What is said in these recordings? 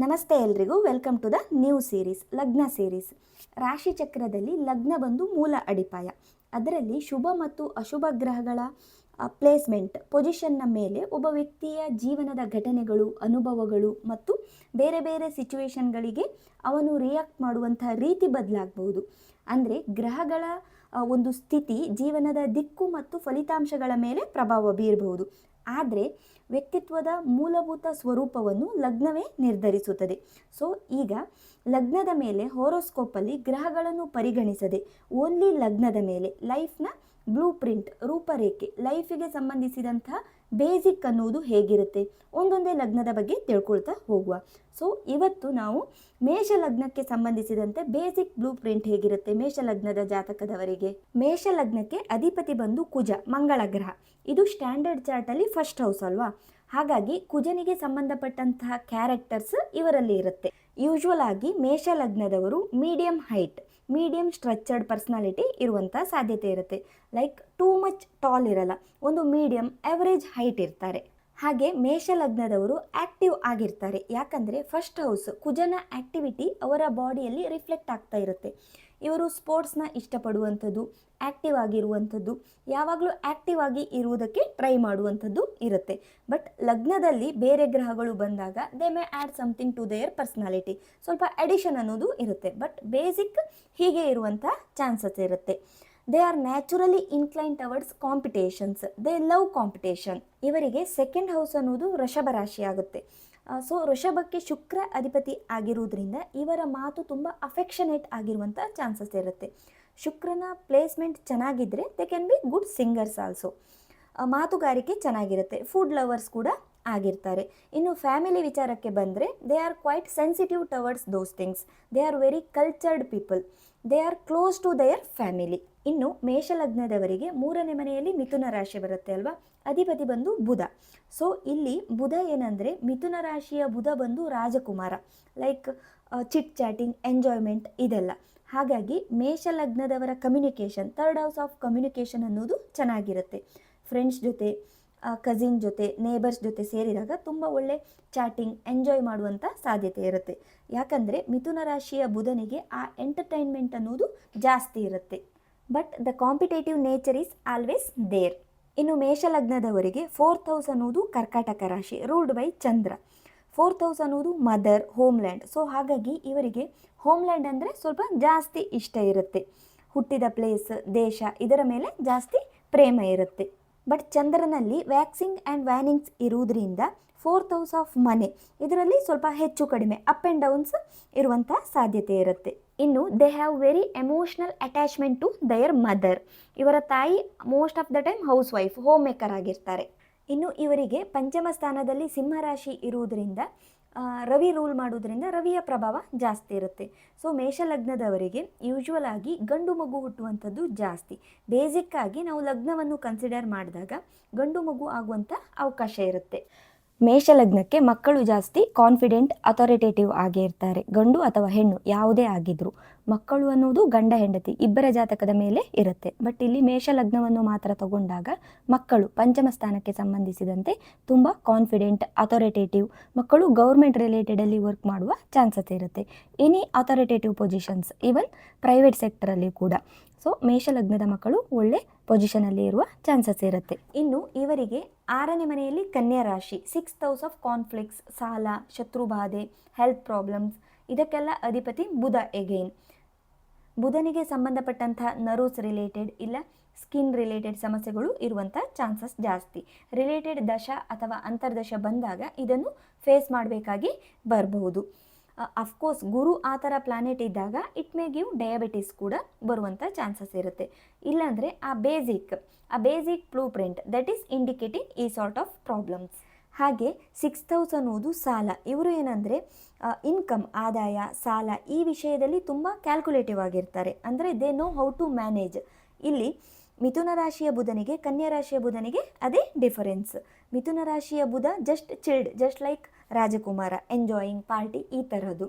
ನಮಸ್ತೆ ಎಲ್ರಿಗೂ, welcome to the new series lagna series. ರಾಶಿ ಚಕ್ರದಲ್ಲಿ ಲಗ್ನ ಬಂದು ಮೂಲ ಅಡಿಪಾಯ. ಅದರಲ್ಲಿ ಶುಭ ಮತ್ತು ಅಶುಭ ಗ್ರಹಗಳ ಪ್ಲೇಸ್ಮೆಂಟ್ ಪೊಸಿಷನ್ನ ಮೇಲೆ ಒಬ್ಬ ವ್ಯಕ್ತಿಯ ಜೀವನದ ಘಟನೆಗಳು, ಅನುಭವಗಳು ಮತ್ತು ಬೇರೆ ಬೇರೆ ಸಿಚುವೇಶನ್ಗಳಿಗೆ ಅವನು ರಿಯಾಕ್ಟ್ ಮಾಡುವಂತಹ ರೀತಿ ಬದಲಾಗಬಹುದು. ಅಂದರೆ ಗ್ರಹಗಳ ಒಂದು ಸ್ಥಿತಿ ಜೀವನದ ದಿಕ್ಕು ಮತ್ತು ಫಲಿತಾಂಶಗಳ ಮೇಲೆ ಪ್ರಭಾವ ಬೀರಬಹುದು. ಆದರೆ ವ್ಯಕ್ತಿತ್ವದ ಮೂಲಭೂತ ಸ್ವರೂಪವನ್ನು ಲಗ್ನವೇ ನಿರ್ಧರಿಸುತ್ತದೆ. ಸೊ ಈಗ ಲಗ್ನದ ಮೇಲೆ ಹೋರೋಸ್ಕೋಪಲ್ಲಿ ಗ್ರಹಗಳನ್ನು ಪರಿಗಣಿಸದೆ ಓನ್ಲಿ ಲಗ್ನದ ಮೇಲೆ ಲೈಫ್ನ ಬ್ಲೂ ಪ್ರಿಂಟ್, ರೂಪರೇಖೆ, ಲೈಫಿಗೆ ಸಂಬಂಧಿಸಿದಂತಹ ಬೇಸಿಕ್ ಅನ್ನುವುದು ಹೇಗಿರುತ್ತೆ ಒಂದೊಂದೇ ಲಗ್ನದ ಬಗ್ಗೆ ತಿಳ್ಕೊಳ್ತಾ ಹೋಗುವ. ಸೊ ಇವತ್ತು ನಾವು ಮೇಷ ಲಗ್ನಕ್ಕೆ ಸಂಬಂಧಿಸಿದಂತೆ ಬೇಸಿಕ್ ಬ್ಲೂ ಪ್ರಿಂಟ್ ಹೇಗಿರುತ್ತೆ ಮೇಷ ಲಗ್ನದ ಜಾತಕದವರಿಗೆ. ಮೇಷ ಲಗ್ನಕ್ಕೆ ಅಧಿಪತಿ ಬಂದು ಕುಜ, ಮಂಗಳ ಗ್ರಹ. ಇದು ಸ್ಟ್ಯಾಂಡರ್ಡ್ ಚಾರ್ಟಲ್ಲಿ ಫಸ್ಟ್ ಹೌಸ್ ಅಲ್ವಾ, ಹಾಗಾಗಿ ಕುಜನಿಗೆ ಸಂಬಂಧಪಟ್ಟಂತಹ ಕ್ಯಾರೆಕ್ಟರ್ಸ್ ಇವರಲ್ಲಿ ಇರುತ್ತೆ. ಯೂಶ್ವಲ್ ಆಗಿ ಮೇಷ ಲಗ್ನದವರು medium height, medium structured personality ಇರುವಂಥ ಸಾಧ್ಯತೆ ಇರುತ್ತೆ. ಲೈಕ್ ಟೂ ಮಚ್ ಟಾಲ್ ಇರಲ್ಲ, ಒಂದು ಮೀಡಿಯಂ ಅವರೇಜ್ ಹೈಟ್ ಇರ್ತಾರೆ. ಹಾಗೆ ಮೇಷ ಲಗ್ನದವರು ಆ್ಯಕ್ಟಿವ್ ಆಗಿರ್ತಾರೆ. ಯಾಕಂದರೆ ಫಸ್ಟ್ ಹೌಸ್ ಕುಜನ ಆ್ಯಕ್ಟಿವಿಟಿ ಅವರ ಬಾಡಿಯಲ್ಲಿ ರಿಫ್ಲೆಕ್ಟ್ ಆಗ್ತಾ ಇರುತ್ತೆ. ಇವರು ಸ್ಪೋರ್ಟ್ಸ್ನ ಇಷ್ಟಪಡುವಂಥದ್ದು, ಆ್ಯಕ್ಟಿವ್ ಆಗಿರುವಂಥದ್ದು, ಯಾವಾಗಲೂ ಆ್ಯಕ್ಟಿವ್ ಆಗಿ ಇರುವುದಕ್ಕೆ ಟ್ರೈ ಮಾಡುವಂಥದ್ದು ಇರುತ್ತೆ. ಬಟ್ ಲಗ್ನದಲ್ಲಿ ಬೇರೆ ಗ್ರಹಗಳು ಬಂದಾಗ they may add something to their personality, ಸ್ವಲ್ಪ ಅಡಿಷನ್ ಅನ್ನೋದು ಇರುತ್ತೆ. ಬಟ್ ಬೇಸಿಕ್ ಹೀಗೆ ಇರುವಂಥ ಚಾನ್ಸಸ್ ಇರುತ್ತೆ. They are naturally incline towards competitions, they love competition. ಇವರಿಗೆ ಸೆಕೆಂಡ್ ಹೌಸ್ ಅನ್ನೋದು ವೃಷಭ ರಾಶಿ ಆಗುತ್ತೆ. ಸೊ ವೃಷಭಕ್ಕೆ ಶುಕ್ರ ಅಧಿಪತಿ ಆಗಿರುವುದರಿಂದ ಇವರ ಮಾತು ತುಂಬ ಅಫೆಕ್ಷನೇಟ್ ಆಗಿರುವಂಥ ಚಾನ್ಸಸ್ ಇರುತ್ತೆ. ಶುಕ್ರನ ಪ್ಲೇಸ್ಮೆಂಟ್ ಚೆನ್ನಾಗಿದ್ದರೆ they can be good singers also. ಮಾತುಗಾರಿಕೆ ಚೆನ್ನಾಗಿರುತ್ತೆ, ಫುಡ್ ಲವರ್ಸ್ ಕೂಡ ಆಗಿರ್ತಾರೆ. ಇನ್ನು ಫ್ಯಾಮಿಲಿ ವಿಚಾರಕ್ಕೆ ಬಂದರೆ they are quite sensitive towards those things. They are very cultured people, they are close to their family. ಇನ್ನು ಮೇಷಲಗ್ನದವರಿಗೆ ಮೂರನೇ ಮನೆಯಲ್ಲಿ ಮಿಥುನ ರಾಶಿ ಬರುತ್ತೆ ಅಲ್ವಾ, ಅಧಿಪತಿ ಬಂದು ಬುಧ. ಸೊ ಇಲ್ಲಿ ಬುಧ ಏನಂದರೆ ಮಿಥುನ ರಾಶಿಯ ಬುಧ ಬಂದು ರಾಜಕುಮಾರ, ಲೈಕ್ ಚಿಟ್ ಚಾಟಿಂಗ್, ಎಂಜಾಯ್ಮೆಂಟ್ ಇದೆಲ್ಲ. ಹಾಗಾಗಿ ಮೇಷಲಗ್ನದವರ communication, third house of communication ಅನ್ನೋದು ಚೆನ್ನಾಗಿರುತ್ತೆ. ಫ್ರೆಂಡ್ಸ್ ಜೊತೆ, ಕಸಿನ್ ಜೊತೆ, ನೇಬರ್ಸ್ ಜೊತೆ ಸೇರಿದಾಗ ತುಂಬ ಒಳ್ಳೆ ಚಾಟಿಂಗ್, ಎಂಜಾಯ್ ಮಾಡುವಂಥ ಸಾಧ್ಯತೆ ಇರುತ್ತೆ. ಯಾಕಂದರೆ ಮಿಥುನ ರಾಶಿಯ ಬುಧನಿಗೆ ಆ ಎಂಟರ್ಟೈನ್ಮೆಂಟ್ ಅನ್ನೋದು ಜಾಸ್ತಿ ಇರುತ್ತೆ. But the competitive nature is always there. ಇನ್ನು ಮೇಷಲಗ್ನದವರಿಗೆ ಫೋರ್ತ್ ಹೌಸ್ ಅನ್ನೋದು ಕರ್ಕಾಟಕ ರಾಶಿ, ruled by Chandra. Fourth house ಅನ್ನೋದು ಮದರ್, ಹೋಮ್ಲ್ಯಾಂಡ್. ಸೊ ಹಾಗಾಗಿ ಇವರಿಗೆ ಹೋಮ್ಲ್ಯಾಂಡ್ ಅಂದರೆ ಸ್ವಲ್ಪ ಜಾಸ್ತಿ ಇಷ್ಟ ಇರುತ್ತೆ. ಹುಟ್ಟಿದ ಪ್ಲೇಸ್, ದೇಶ, ಇದರ ಮೇಲೆ ಜಾಸ್ತಿ ಪ್ರೇಮ ಇರುತ್ತೆ. ಬಟ್ ಚಂದ್ರನಲ್ಲಿ ವ್ಯಾಕ್ಸಿಂಗ್ ಆ್ಯಂಡ್ ವ್ಯಾನಿಂಗ್ಸ್ ಇರುವುದರಿಂದ ಫೋರ್ತ್ ಹೌಸ್ ಆಫ್ ಮನೆ, ಇದರಲ್ಲಿ ಸ್ವಲ್ಪ ಹೆಚ್ಚು ಕಡಿಮೆ ಅಪ್ ಆ್ಯಂಡ್ ಡೌನ್ಸ್ ಇರುವಂಥ ಸಾಧ್ಯತೆ ಇರುತ್ತೆ. ಇನ್ನು they have very emotional attachment to their mother. ಇವರ ತಾಯಿ most of the time housewife, homemaker ಆಗಿರ್ತಾರೆ. ಇನ್ನು ಇವರಿಗೆ ಪಂಚಮ ಸ್ಥಾನದಲ್ಲಿ ಸಿಂಹರಾಶಿ ಇರುವುದರಿಂದ ರವಿ ರೂಲ್ ಮಾಡೋದ್ರಿಂದ ರವಿಯ ಪ್ರಭಾವ ಜಾಸ್ತಿ ಇರುತ್ತೆ. ಸೊ ಮೇಷಲಗ್ನದವರಿಗೆ ಯೂಶ್ವಲ್ ಆಗಿ ಗಂಡು ಮಗು ಹುಟ್ಟುವಂಥದ್ದು ಜಾಸ್ತಿ. ಬೇಸಿಕ್ಕಾಗಿ ನಾವು ಲಗ್ನವನ್ನು ಕನ್ಸಿಡರ್ ಮಾಡಿದಾಗ ಗಂಡು ಮಗು ಆಗುವಂಥ ಅವಕಾಶ ಇರುತ್ತೆ. ಮೇಷಲಗ್ನಕ್ಕೆ ಮಕ್ಕಳು ಜಾಸ್ತಿ ಕಾನ್ಫಿಡೆಂಟ್, ಅಥಾರಿಟೇಟಿವ್ ಆಗೇ ಇರ್ತಾರೆ. ಗಂಡು ಅಥವಾ ಹೆಣ್ಣು ಯಾವುದೇ ಆಗಿದ್ರು ಮಕ್ಕಳು ಅನ್ನೋದು ಗಂಡ ಹೆಂಡತಿ ಇಬ್ಬರ ಜಾತಕದ ಮೇಲೆ ಇರುತ್ತೆ. ಬಟ್ ಇಲ್ಲಿ ಮೇಷಲಗ್ನವನ್ನು ಮಾತ್ರ ತಗೊಂಡಾಗ ಮಕ್ಕಳು ಪಂಚಮ ಸ್ಥಾನಕ್ಕೆ ಸಂಬಂಧಿಸಿದಂತೆ ತುಂಬ ಕಾನ್ಫಿಡೆಂಟ್, ಅಥಾರಿಟೇಟಿವ್ ಮಕ್ಕಳು ಗೌರ್ಮೆಂಟ್ ರಿಲೇಟೆಡಲ್ಲಿ ವರ್ಕ್ ಮಾಡುವ ಚಾನ್ಸಸ್ ಇರುತ್ತೆ. Any authoritative positions, even private ಸೆಕ್ಟರಲ್ಲಿ ಕೂಡ. ಸೊ ಮೇಷಲಗ್ನದ ಮಕ್ಕಳು ಒಳ್ಳೆ ಪೊಸಿಷನಲ್ಲಿ ಇರುವ ಚಾನ್ಸಸ್ ಇರುತ್ತೆ. ಇನ್ನು ಇವರಿಗೆ ಆರನೇ ಮನೆಯಲ್ಲಿ ಕನ್ಯಾ ರಾಶಿ, ಸಿಕ್ಸ್ತ್ ಹೌಸ್ ಆಫ್ ಕಾನ್ಫ್ಲಿಕ್ಟ್ಸ್, ಸಾಲ, ಶತ್ರುಬಾಧೆ, ಹೆಲ್ತ್ ಪ್ರಾಬ್ಲಮ್ಸ್, ಇದಕ್ಕೆಲ್ಲ ಅಧಿಪತಿ ಬುಧ ಎಗೈನ್. ಬುಧನಿಗೆ ಸಂಬಂಧಪಟ್ಟಂತಹ ನರ್ವ್ಸ್ ರಿಲೇಟೆಡ್ ಇಲ್ಲ ಸ್ಕಿನ್ ರಿಲೇಟೆಡ್ ಸಮಸ್ಯೆಗಳು ಇರುವಂಥ ಚಾನ್ಸಸ್ ಜಾಸ್ತಿ. ರಿಲೇಟೆಡ್ ದಶ ಅಥವಾ ಅಂತರ್ದಶ ಬಂದಾಗ ಇದನ್ನು ಫೇಸ್ ಮಾಡಬೇಕಾಗಿ ಬರಬಹುದು. ಅಫ್ಕೋರ್ಸ್ ಗುರು ಆ ಥರ ಪ್ಲಾನೆಟ್ ಇದ್ದಾಗ ಇಟ್ ಮೇ ಗಿವ್ ಡಯಾಬಿಟಿಸ್ ಕೂಡ ಬರುವಂಥ ಚಾನ್ಸಸ್ ಇರುತ್ತೆ. ಇಲ್ಲಾಂದರೆ ಆ basic blue print that is indicating ಈ ಸಾರ್ಟ್ ಆಫ್ ಪ್ರಾಬ್ಲಮ್ಸ್. ಹಾಗೆ ಸಿಕ್ಸ್ತ್ ಹೌಸ್ ಅನ್ನೋದು ಸಾಲ. ಇವರು ಏನಂದರೆ ಇನ್ಕಮ್, ಆದಾಯ, ಸಾಲ ಈ ವಿಷಯದಲ್ಲಿ ತುಂಬ ಕ್ಯಾಲ್ಕುಲೇಟಿವ್ ಆಗಿರ್ತಾರೆ. ಅಂದರೆ they know how to manage. ಇಲ್ಲಿ ಮಿಥುನ ರಾಶಿಯ ಬುಧನಿಗೆ ಕನ್ಯಾ ರಾಶಿಯ ಬುಧನಿಗೆ ಅದೇ ಡಿಫರೆನ್ಸ್. ಮಿಥುನ ರಾಶಿಯ ಬುಧ ಜಸ್ಟ್ ಚಿಲ್ಡ್, ಜಸ್ಟ್ ಲೈಕ್ ರಾಜಕುಮಾರ, ಎಂಜಾಯಿಂಗ್, ಪಾರ್ಟಿ ಈ ಥರದ್ದು.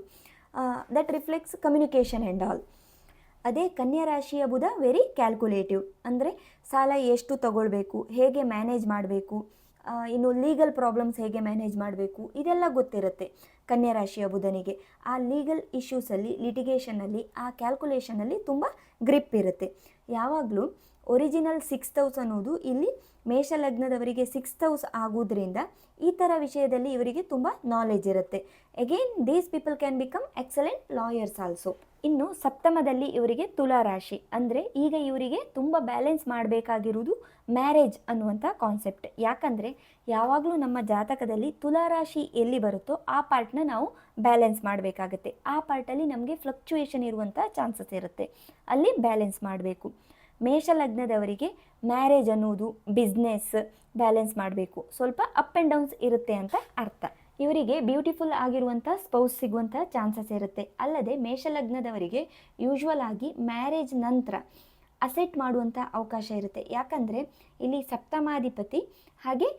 That reflects communication and all. ಅದೇ ಕನ್ಯಾ ರಾಶಿಯ ಬುಧ ವೆರಿ ಕ್ಯಾಲ್ಕುಲೇಟಿವ್. ಅಂದರೆ ಸಾಲ ಎಷ್ಟು ತಗೊಳ್ಬೇಕು, ಹೇಗೆ ಮ್ಯಾನೇಜ್ ಮಾಡಬೇಕು, ಇನ್ನು ಲೀಗಲ್ ಪ್ರಾಬ್ಲಮ್ಸ್ ಹೇಗೆ ಮ್ಯಾನೇಜ್ ಮಾಡಬೇಕು ಇದೆಲ್ಲ ಗೊತ್ತಿರುತ್ತೆ. ಕನ್ಯಾ ರಾಶಿಯ ಬುಧನಿಗೆ ಆ ಲೀಗಲ್ ಇಶ್ಯೂಸಲ್ಲಿ, ಲಿಟಿಗೇಷನಲ್ಲಿ, ಆ ಕ್ಯಾಲ್ಕುಲೇಷನಲ್ಲಿ ತುಂಬ ಗ್ರಿಪ್ ಇರುತ್ತೆ. ಯಾವಾಗಲೂ ಒರಿಜಿನಲ್ 6th ಹೌಸ್ ಅನ್ನೋದು ಇಲ್ಲಿ ಮೇಷಲಗ್ನದವರಿಗೆ 6th ಹೌಸ್ ಆಗೋದ್ರಿಂದ ಈ ಥರ ವಿಷಯದಲ್ಲಿ ಇವರಿಗೆ ತುಂಬ ನಾಲೆಜ್ ಇರುತ್ತೆ. Again these people can become excellent lawyers also. ಇನ್ನು ಸಪ್ತಮದಲ್ಲಿ ಇವರಿಗೆ ತುಲಾ ರಾಶಿ, ಅಂದರೆ ಈಗ ಇವರಿಗೆ ತುಂಬ ಬ್ಯಾಲೆನ್ಸ್ ಮಾಡಬೇಕಾಗಿರುವುದು ಮ್ಯಾರೇಜ್ ಅನ್ನುವಂಥ ಕಾನ್ಸೆಪ್ಟ್. ಯಾಕಂದರೆ ಯಾವಾಗಲೂ ನಮ್ಮ ಜಾತಕದಲ್ಲಿ ತುಲಾ ರಾಶಿ ಎಲ್ಲಿ ಬರುತ್ತೋ ಆ ಪಾರ್ಟ್ನ ನಾವು ಬ್ಯಾಲೆನ್ಸ್ ಮಾಡಬೇಕಾಗತ್ತೆ. ಆ ಪಾರ್ಟಲ್ಲಿ ನಮಗೆ ಫ್ಲಕ್ಚುಯೇಷನ್ ಇರುವಂಥ ಚಾನ್ಸಸ್ ಇರುತ್ತೆ, ಅಲ್ಲಿ ಬ್ಯಾಲೆನ್ಸ್ ಮಾಡಬೇಕು. ಮೇಷಲಗ್ನದವರಿಗೆ ಮ್ಯಾರೇಜ್ ಅನ್ನೋದು, ಬಿಸ್ನೆಸ್ ಬ್ಯಾಲೆನ್ಸ್ ಮಾಡಬೇಕು. ಸ್ವಲ್ಪ ಅಪ್ ಆ್ಯಂಡ್ ಡೌನ್ಸ್ ಇರುತ್ತೆ ಅಂತ ಅರ್ಥ. ಇವರಿಗೆ ಬ್ಯೂಟಿಫುಲ್ ಆಗಿರುವಂಥ ಸ್ಪೌಸ್ ಸಿಗುವಂಥ ಚಾನ್ಸಸ್ ಇರುತ್ತೆ. ಅಲ್ಲದೆ ಮೇಷಲಗ್ನದವರಿಗೆ ಯೂಶ್ವಲ್ ಆಗಿ ಮ್ಯಾರೇಜ್ ನಂತರ ಅಸೆಟ್ ಮಾಡುವಂಥ ಅವಕಾಶ ಇರುತ್ತೆ. ಯಾಕಂದರೆ ಇಲ್ಲಿ ಸಪ್ತಮಾಧಿಪತಿ ಹಾಗೆ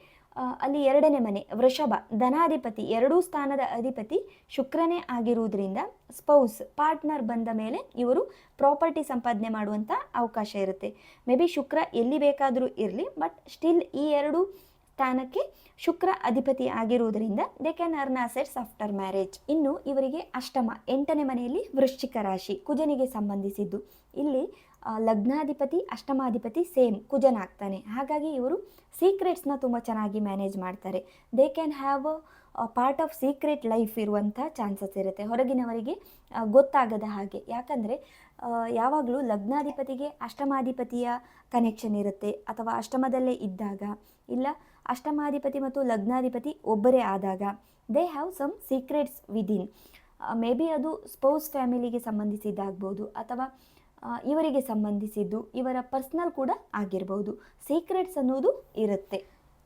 ಅಲ್ಲಿ 2ನೇ ಮನೆ ವೃಷಭ ಧನಾಧಿಪತಿ, ಎರಡೂ ಸ್ಥಾನದ ಅಧಿಪತಿ ಶುಕ್ರನೇ ಆಗಿರುವುದರಿಂದ ಸ್ಪೌಸ್ ಪಾರ್ಟ್ನರ್ ಬಂದ ಮೇಲೆ ಇವರು ಪ್ರಾಪರ್ಟಿ ಸಂಪಾದನೆ ಮಾಡುವಂಥ ಅವಕಾಶ ಇರುತ್ತೆ. ಮೇ ಬಿ ಶುಕ್ರ ಎಲ್ಲಿ ಬೇಕಾದರೂ ಇರಲಿ, ಬಟ್ ಸ್ಟಿಲ್ ಈ 2 ಸ್ಥಾನಕ್ಕೆ ಶುಕ್ರ ಅಧಿಪತಿ ಆಗಿರುವುದರಿಂದ they can earn assets after marriage. ಇನ್ನು ಇವರಿಗೆ ಅಷ್ಟಮ 8ನೇ ಮನೆಯಲ್ಲಿ ವೃಶ್ಚಿಕ ರಾಶಿ, ಕುಜನಿಗೆ ಸಂಬಂಧಿಸಿದ್ದು. ಇಲ್ಲಿ ಲಗ್ನಾಧಿಪತಿ ಅಷ್ಟಮಾಧಿಪತಿ ಸೇಮ್ ಕುಜನಾಗ್ತಾನೆ. ಹಾಗಾಗಿ ಇವರು ಸೀಕ್ರೆಟ್ಸ್ನ ತುಂಬ ಚೆನ್ನಾಗಿ ಮ್ಯಾನೇಜ್ ಮಾಡ್ತಾರೆ. They can have part of secret life ಇರುವಂಥ ಚಾನ್ಸಸ್ ಇರುತ್ತೆ, ಹೊರಗಿನವರಿಗೆ ಗೊತ್ತಾಗದ ಹಾಗೆ. ಯಾಕಂದರೆ ಯಾವಾಗಲೂ ಲಗ್ನಾಧಿಪತಿಗೆ ಅಷ್ಟಮಾಧಿಪತಿಯ ಕನೆಕ್ಷನ್ ಇರುತ್ತೆ, ಅಥವಾ ಅಷ್ಟಮದಲ್ಲೇ ಇದ್ದಾಗ, ಇಲ್ಲ ಅಷ್ಟಮಾಧಿಪತಿ ಮತ್ತು ಲಗ್ನಾಧಿಪತಿ ಒಬ್ಬರೇ ಆದಾಗ they have some secrets within. Maybe ಅದು ಸ್ಪೌಸ್ ಫ್ಯಾಮಿಲಿಗೆ ಸಂಬಂಧಿಸಿದ್ದಾಗ್ಬೋದು, ಅಥವಾ ಇವರಿಗೆ ಸಂಬಂಧಿಸಿದ್ದು ಇವರ ಪರ್ಸ್ನಲ್ ಕೂಡ ಆಗಿರ್ಬೋದು. ಸೀಕ್ರೆಟ್ಸ್ ಅನ್ನೋದು ಇರುತ್ತೆ.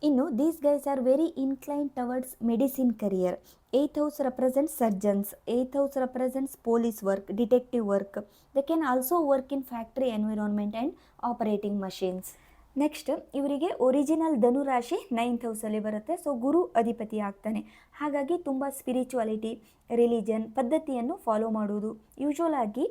ಇನ್ನು these guys are very incline towards medicine career. 8th house represents surgeons, 8th house represents police work, detective work. They can also work in factory environment and operating machines. Next ಇವರಿಗೆ original ಧನುರಾಶಿ 9th ಹೌಸಲ್ಲಿ ಬರುತ್ತೆ. So ಗುರು ಅಧಿಪತಿ ಆಗ್ತಾನೆ. ಹಾಗಾಗಿ ತುಂಬ spirituality, religion ಪದ್ಧತಿಯನ್ನು follow ಮಾಡುವುದು, usual ಆಗಿ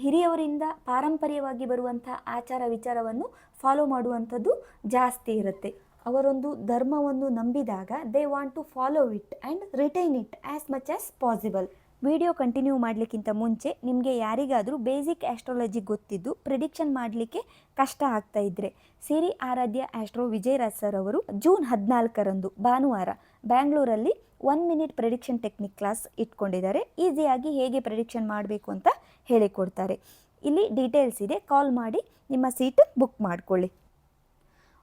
ಹಿರಿಯವರಿಂದ ಪಾರಂಪರ್ಯವಾಗಿ ಬರುವಂಥ ಆಚಾರ ವಿಚಾರವನ್ನು ಫಾಲೋ ಮಾಡುವಂಥದ್ದು ಜಾಸ್ತಿ ಇರುತ್ತೆ. ಅವರೊಂದು ಧರ್ಮವನ್ನು ನಂಬಿದಾಗ they want to follow it and retain it as much as possible. Video continue ಮಾಡಲಿಕ್ಕಿಂತ ಮುಂಚೆ ನಿಮಗೆ ಯಾರಿಗಾದರೂ ಬೇಸಿಕ್ ಆಸ್ಟ್ರಾಲಜಿ ಗೊತ್ತಿದ್ದು ಪ್ರಿಡಿಕ್ಷನ್ ಮಾಡಲಿಕ್ಕೆ ಕಷ್ಟ ಆಗ್ತಾ ಇದ್ದರೆ, ಸಿರಿ ಆರಾಧ್ಯ ಆಸ್ಟ್ರೋ ವಿಜಯರಾಜ್ ಸರ್ ಅವರು ಜೂನ್ 14ರಂದು ಭಾನುವಾರ ಬ್ಯಾಂಗ್ಳೂರಲ್ಲಿ 1 ಮಿನಿಟ್ ಪ್ರಿಡಿಕ್ಷನ್ ಟೆಕ್ನಿಕ್ ಕ್ಲಾಸ್ ಇಟ್ಕೊಂಡಿದ್ದಾರೆ. ಈಸಿಯಾಗಿ ಹೇಗೆ ಪ್ರಿಡಿಕ್ಷನ್ ಮಾಡಬೇಕು ಅಂತ ಹೇಳಿಕೊಡ್ತಾರೆ. ಇಲ್ಲಿ ಡೀಟೇಲ್ಸ್ ಇದೆ, ಕಾಲ್ ಮಾಡಿ ನಿಮ್ಮ ಸೀಟ್ ಬುಕ್ ಮಾಡಿಕೊಳ್ಳಿ.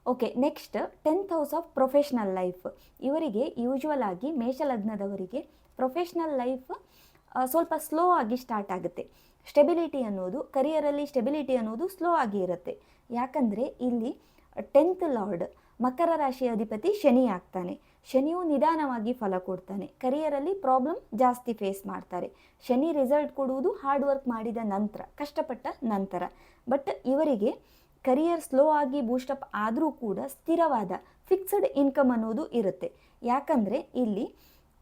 Okay, next 10th house of professional life. ಇವರಿಗೆ ಯೂಶ್ವಲ್ ಆಗಿ ಮೇಷಲಗ್ನದವರಿಗೆ ಪ್ರೊಫೆಷ್ನಲ್ ಲೈಫ್ ಸ್ವಲ್ಪ ಸ್ಲೋ ಆಗಿ ಸ್ಟಾರ್ಟ್ ಆಗುತ್ತೆ. ಸ್ಟೆಬಿಲಿಟಿ ಅನ್ನೋದು, ಕರಿಯರಲ್ಲಿ ಸ್ಟೆಬಿಲಿಟಿ ಅನ್ನೋದು ಸ್ಲೋ ಆಗಿ ಇರುತ್ತೆ. ಯಾಕಂದರೆ ಇಲ್ಲಿ 10th ಲಾರ್ಡ್ ಮಕರ ರಾಶಿಯ ಅಧಿಪತಿ ಶನಿ ಆಗ್ತಾನೆ. ಶನಿಯು ನಿಧಾನವಾಗಿ ಫಲ ಕೊಡ್ತಾನೆ. ಕರಿಯರಲ್ಲಿ ಪ್ರಾಬ್ಲಮ್ ಜಾಸ್ತಿ ಫೇಸ್ ಮಾಡ್ತಾರೆ. ಶನಿ ರಿಸಲ್ಟ್ ಕೊಡುವುದು ಹಾರ್ಡ್ ವರ್ಕ್ ಮಾಡಿದ ನಂತರ, ಕಷ್ಟಪಟ್ಟ ನಂತರ. ಬಟ್ ಇವರಿಗೆ ಕರಿಯರ್ ಸ್ಲೋ ಆಗಿ ಬೂಸ್ಟಪ್ ಆದರೂ ಕೂಡ ಸ್ಥಿರವಾದ ಫಿಕ್ಸ್ಡ್ ಇನ್ಕಮ್ ಅನ್ನೋದು ಇರುತ್ತೆ. ಯಾಕಂದರೆ ಇಲ್ಲಿ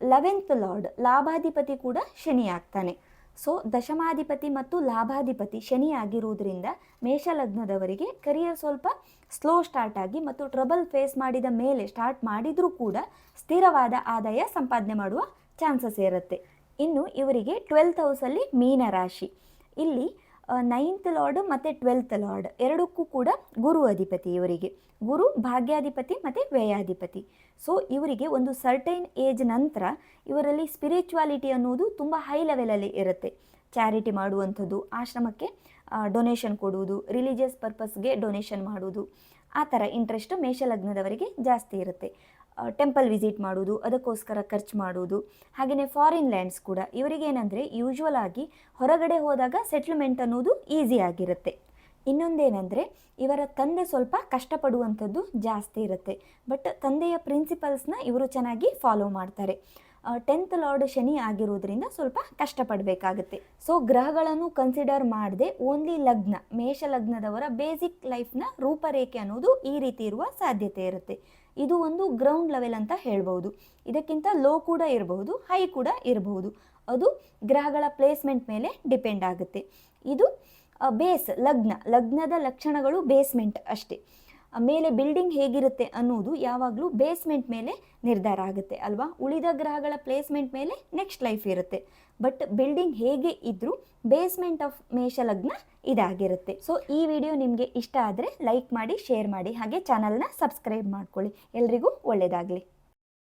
11th ಲಾರ್ಡ್ ಲಾಭಾಧಿಪತಿ ಕೂಡ ಶನಿ ಆಗ್ತಾನೆ. ಸೊ ದಶಮಾಧಿಪತಿ ಮತ್ತು ಲಾಭಾಧಿಪತಿ ಶನಿ ಆಗಿರುವುದರಿಂದ ಮೇಷಲಗ್ನದವರಿಗೆ ಕರಿಯರ್ ಸ್ವಲ್ಪ ಸ್ಲೋ ಸ್ಟಾರ್ಟ್ ಆಗಿ ಮತ್ತು ಟ್ರಬಲ್ ಫೇಸ್ ಮಾಡಿದ ಮೇಲೆ ಸ್ಟಾರ್ಟ್ ಮಾಡಿದರೂ ಕೂಡ ಸ್ಥಿರವಾದ ಆದಾಯ ಸಂಪಾದನೆ ಮಾಡುವ ಚಾನ್ಸಸ್ ಇರುತ್ತೆ. ಇನ್ನು ಇವರಿಗೆ 12th ಹೌಸಲ್ಲಿ ಮೀನ ರಾಶಿ. ಇಲ್ಲಿ 9th ಲಾರ್ಡ್ ಮತ್ತು 12th ಲಾರ್ಡ್ ಎರಡಕ್ಕೂ ಕೂಡ ಗುರು ಅಧಿಪತಿ. ಇವರಿಗೆ ಗುರು ಭಾಗ್ಯಾಧಿಪತಿ ಮತ್ತು ವ್ಯಯಾಧಿಪತಿ. ಸೊ ಇವರಿಗೆ ಒಂದು ಸರ್ಟೈನ್ ಏಜ್ ನಂತರ ಇವರಲ್ಲಿ ಸ್ಪಿರಿಚುವಾಲಿಟಿ ಅನ್ನೋದು ತುಂಬ ಹೈ ಲೆವೆಲಲ್ಲಿ ಇರುತ್ತೆ. ಚಾರಿಟಿ ಮಾಡುವಂಥದ್ದು, ಆಶ್ರಮಕ್ಕೆ ಡೊನೇಷನ್ ಕೊಡುವುದು, ರಿಲಿಜಿಯಸ್ ಪರ್ಪಸ್ಗೆ ಡೊನೇಷನ್ ಮಾಡುವುದು, ಆ ಥರ ಇಂಟ್ರೆಸ್ಟ್ ಮೇಷಲಗ್ನದವರಿಗೆ ಜಾಸ್ತಿ ಇರುತ್ತೆ. ಟೆಂಪಲ್ ವಿಸಿಟ್ ಮಾಡುವುದು, ಅದಕ್ಕೋಸ್ಕರ ಖರ್ಚು ಮಾಡುವುದು. ಹಾಗೆಯೇ ಫಾರಿನ್ ಲ್ಯಾಂಡ್ಸ್ ಕೂಡ ಇವರಿಗೇನೆಂದರೆ ಯೂಶ್ವಲ್ ಆಗಿ ಹೊರಗಡೆ ಹೋದಾಗ ಸೆಟ್ಲ್ಮೆಂಟ್ ಅನ್ನೋದು ಈಸಿ ಆಗಿರುತ್ತೆ. ಇನ್ನೊಂದೇನೆಂದರೆ ಇವರ ತಂದೆ ಸ್ವಲ್ಪ ಕಷ್ಟಪಡುವಂಥದ್ದು ಜಾಸ್ತಿ ಇರುತ್ತೆ. ಬಟ್ ತಂದೆಯ ಪ್ರಿನ್ಸಿಪಲ್ಸ್ನ ಇವರು ಚೆನ್ನಾಗಿ ಫಾಲೋ ಮಾಡ್ತಾರೆ. 10th ಲಾರ್ಡ್ ಶನಿ ಆಗಿರೋದ್ರಿಂದ ಸ್ವಲ್ಪ ಕಷ್ಟಪಡಬೇಕಾಗುತ್ತೆ. ಸೊ ಗ್ರಹಗಳನ್ನು ಕನ್ಸಿಡರ್ ಮಾಡದೆ ಓನ್ಲಿ ಲಗ್ನ, ಮೇಷಲಗ್ನದವರ ಬೇಸಿಕ್ ಲೈಫ್ನ ರೂಪರೇಖೆ ಅನ್ನೋದು ಈ ರೀತಿ ಇರುವ ಸಾಧ್ಯತೆ ಇರುತ್ತೆ. ಇದು ಒಂದು ಗ್ರೌಂಡ್ ಲೆವೆಲ್ ಅಂತ ಹೇಳ್ಬೋದು. ಇದಕ್ಕಿಂತ ಲೋ ಕೂಡ ಇರಬಹುದು, ಹೈ ಕೂಡ ಇರಬಹುದು. ಅದು ಗ್ರಹಗಳ ಪ್ಲೇಸ್ಮೆಂಟ್ ಮೇಲೆ ಡಿಪೆಂಡ್ ಆಗುತ್ತೆ. ಇದು ಬೇಸ್ ಲಗ್ನದ ಲಕ್ಷಣಗಳು ಬೇಸ್ಮೆಂಟ್ ಅಷ್ಟೇ. ಮೇಲೆ ಬಿಲ್ಡಿಂಗ್ ಹೇಗಿರುತ್ತೆ ಅನ್ನೋದು ಯಾವಾಗಲೂ ಬೇಸ್ಮೆಂಟ್ ಮೇಲೆ ನಿರ್ಧಾರ ಆಗುತ್ತೆ ಅಲ್ವಾ. ಉಳಿದ ಗ್ರಹಗಳ ಪ್ಲೇಸ್ಮೆಂಟ್ ಮೇಲೆ ನೆಕ್ಸ್ಟ್ ಲೈಫ್ ಇರುತ್ತೆ. ಬಟ್ ಬಿಲ್ಡಿಂಗ್ ಹೇಗೆ ಇದ್ರೂ ಬೇಸ್ಮೆಂಟ್ ಆಫ್ ಮೇಷಲಗ್ನ ಇದಾಗಿರುತ್ತೆ. ಸೊ ಈ ವಿಡಿಯೋ ನಿಮಗೆ ಇಷ್ಟ ಆದರೆ ಲೈಕ್ ಮಾಡಿ, ಶೇರ್ ಮಾಡಿ, ಹಾಗೆ ಚಾನಲ್ನ ಸಬ್ಸ್ಕ್ರೈಬ್ ಮಾಡ್ಕೊಳ್ಳಿ. ಎಲ್ರಿಗೂ ಒಳ್ಳೆಯದಾಗಲಿ.